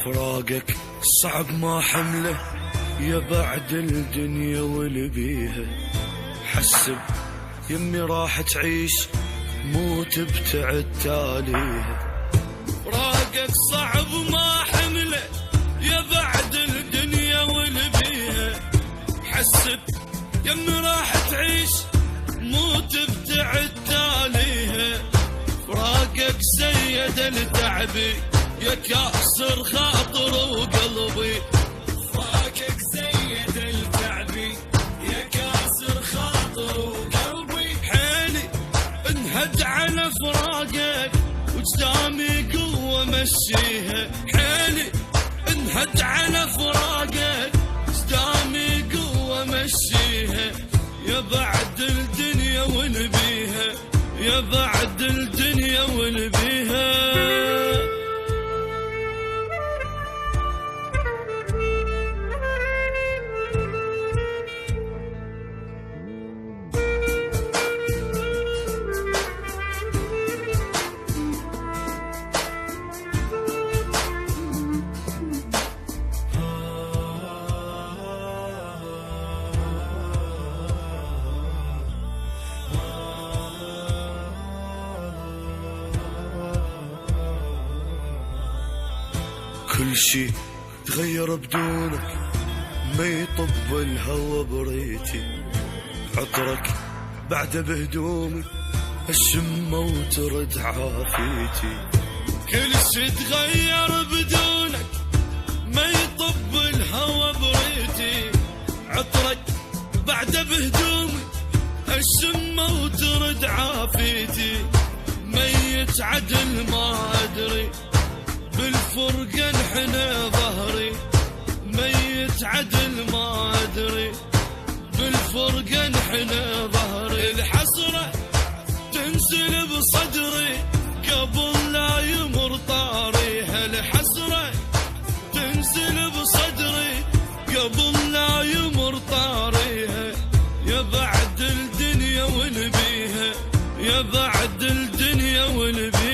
فراقك صعب ما حمله يا بعد الدنيا واللي بيها. حسب يمي راح تعيش مو تبتعد تاليها. فراقك صعب ما حمله يا بعد الدنيا واللي بيها. حسب يمي راح تعيش مو تبتعد تاليها. فراقك سيد التعبي يا كاسر خاطر وقلبي. فراقك سيد التعبي يا كاسر خاطر وقلبي. حيلي انهد على فراقك وجدامي قوة مشيها. حيلي انهد على فراقك وجدامي قوة مشيها. يا بعد الدنيا واللي بيها، يا بعد الدنيا واللي بيها. كل شي تغير بدونك، ما يطب الهوى بريتي. عطرك بعد بهدومي الشمة وترد عافيتي. كل شي تغير بدونك، ما يطب الهوى بريتي. عطرك بعد بهدومي الشمة وترد عافيتي. ميت عدل ما أدري بالفرقة انحنى ظهري. ميت عدل ما أدري بالفرقة انحنى ظهري. الحسرة تنزل بصدري قبل لا يمر طاري. الحسرة تنزل بصدري قبل لا يمر طاريها. يا بعد الدنيا واللي بيها، يا بعد الدنيا واللي بيها.